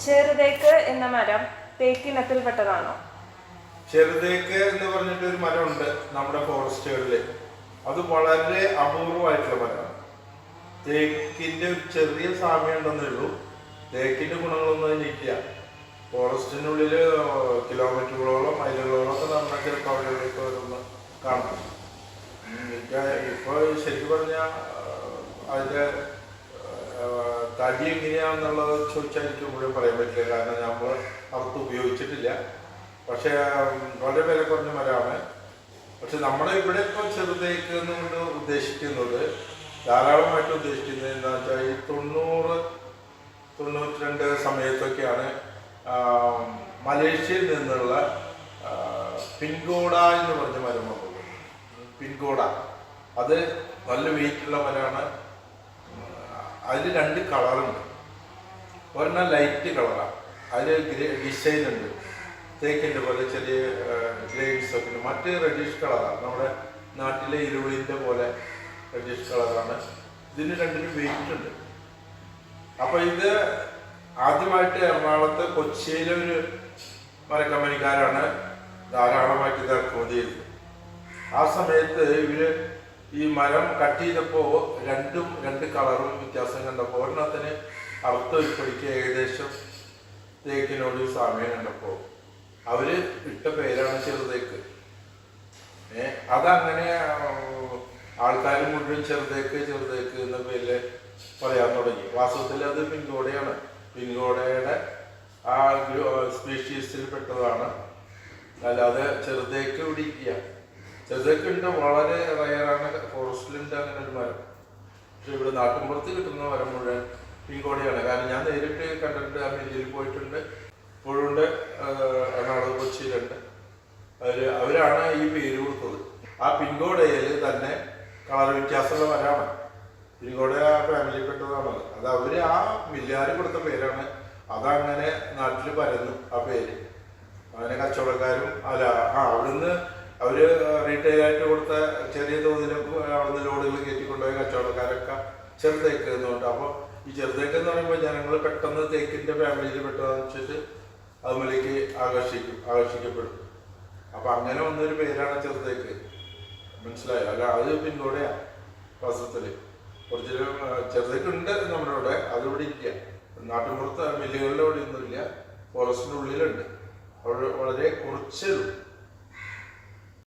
ചെറുതേക്ക് എന്ന മരം തേക്കിനത്തിൽപ്പെട്ടതാണോ? ചെറുതേക്ക് എന്ന് പറഞ്ഞിട്ട് ഒരു മരമുണ്ട് നമ്മുടെ ഫോറസ്റ്റുകളിൽ. അത് വളരെ അപൂർവമായിട്ടുള്ള മരമാണ്. തേക്കിന്റെ ഒരു ചെറിയ സാമ്യം ഉണ്ടെന്നേ ഉള്ളൂ. തേക്കിന്റെ ഗുണങ്ങളൊന്നും അതിനില്ല. ഫോറസ്റ്റിനുള്ളിൽ കിലോമീറ്ററുകളോളം മൈലുകളോളം ഒക്കെ നമ്മൾ ചിലപ്പോൾ അവിടെയൊക്കെ വരുന്ന കാണും. ഇപ്പോൾ ശരിക്കും പറഞ്ഞാൽ അതിൻ്റെ തടി എങ്ങനെയാണെന്നുള്ളത് ചോദിച്ചാൽ എനിക്ക് മുഴുവൻ പറയാൻ പറ്റില്ല. കാരണം നമ്മൾ അവർക്ക് ഉപയോഗിച്ചിട്ടില്ല. പക്ഷേ വളരെ വില കുറഞ്ഞ മരമാണ്. പക്ഷെ നമ്മുടെ ഇവിടെ ഇപ്പോൾ ചെറുതേക്ക് എന്നുകൊണ്ട് ഉദ്ദേശിക്കുന്നത്, ധാരാളമായിട്ട് ഉദ്ദേശിക്കുന്നത് എന്താണെന്ന് വെച്ചാൽ ഈ 90-92 സമയത്തൊക്കെയാണ് മലേഷ്യയിൽ നിന്നുള്ള പിൻകോഡ എന്ന് പറഞ്ഞ മരം വന്നത്. പിൻകോഡ അത് നല്ല വെയിറ്റുള്ള മരമാണ്. അതിൽ 2 കളറുണ്ട്. ഒരെണ്ണം ലൈറ്റ് കളറാണ്, അതിൽ ഡിസൈൻ ഉണ്ട്, തേക്കിൻ്റെ പോലെ ചെറിയ ഗ്രെയിൻസ് ഒക്കെ ഉണ്ട്. മറ്റ് റെഡിഷ് കളറാണ്, നമ്മുടെ നാട്ടിലെ ഇരുളിൻ്റെ പോലെ റെഡിഷ് കളറാണ്. ഇതിന് 2നും വെയിറ്റ് ഉണ്ട്. അപ്പോൾ ഇത് ആദ്യമായിട്ട് എറണാകുളത്ത് കൊച്ചിയിലെ ഒരു മരക്കമ്പനിക്കാരാണ് ധാരാളമായിട്ട് ഇത് ഇറക്കുമതി ചെയ്തത്. ആ സമയത്ത് ഇവര് ഈ മരം കട്ട് ചെയ്തപ്പോൾ 2 കളറും വ്യത്യാസം കണ്ടപ്പോൾ ഒരെണ്ണത്തിന് അറുത്ത ഉൾപ്പെടിക്ക് ഏകദേശം തേക്കിനോട് സാമ്യം കണ്ടപ്പോൾ അവര് ഇട്ട പേരാണ് ചെറുതേക്ക്. അതങ്ങനെ ആൾക്കാർ മുഴുവൻ ചെറുതേക്ക് എന്ന പേരിൽ പറയാൻ തുടങ്ങി. വാസ്തവത്തിൽ അത് പിൻകോടയാണ്. പിൻകോടയുടെ ആ സ്പീഷീസിൽ പെട്ടതാണ്. അല്ലാതെ ചെറുതേക്ക് ഇവിടെ ഇല്ല. ചെറുതേക്ക് ഉണ്ട്, വളരെ റയറാണ്. ഫോറസ്റ്റിലുണ്ട് അങ്ങനെ ഒരു മരം. പക്ഷെ ഇവിടെ നാട്ടിൻപുറത്ത് കിട്ടുന്ന മരം മുഴുവൻ പിൻകോടയാണ്. കാരണം ഞാൻ നേരിട്ട് കണ്ടിട്ടുണ്ട്, ആ മില്ലിൽ പോയിട്ടുണ്ട്, ഇപ്പോഴുണ്ട്, എറണാകുളം കൊച്ചിയിലുണ്ട്. അവരാണ് ഈ പേര് കൊടുത്തത്. ആ പിൻകോടയിൽ തന്നെ കളർ വ്യത്യാസമുള്ള മരമാണ്. പിൻകോട ഫാമിലിയിൽപ്പെട്ടതാണ്. അത് അവര് ആ മില്ലുകാർ കൊടുത്ത പേരാണ്. അതങ്ങനെ നാട്ടിൽ പരന്നു ആ പേര്. അങ്ങനെ കച്ചവടക്കാരും അവിടുന്ന് അവര് റീറ്റെയിലായിട്ട് കൊടുത്ത ചെറിയ തോതിലൊക്കെ അവിടുന്ന് ലോഡുകൾ കയറ്റിക്കൊണ്ടുപോയ കച്ചവടക്കാരൊക്കെ ചെറുതേക്ക് എന്നുണ്ട്. അപ്പോൾ ഈ ചെറുതേക്ക് എന്ന് പറയുമ്പോൾ ജനങ്ങൾ പെട്ടെന്ന് തേക്കിന്റെ ഫാമിലിയിൽ പെട്ടതെന്ന് വെച്ചിട്ട് അതുമലേക്ക് ആകർഷിക്കപ്പെടും. അപ്പൊ അങ്ങനെ വന്നൊരു പേരാണ് ചെറുതേക്ക്. മനസ്സിലായോ? അല്ല, അത് പിൻകോടയാ വാസ്തവത്തില്. കുറച്ച് ചെറുതേക്ക് ഉണ്ട് നമ്മുടെ ഇവിടെ, അതിവിടെ ഇല്ല. നാട്ടിൻപുറത്ത് മില്ലുകളുടെ ഇവിടെ ഒന്നുമില്ല, ഫോറസ്റ്റിന്റെ ഉള്ളിലുണ്ട്. അവിടെ വളരെ കുറച്ചേ ഉള്ളൂ.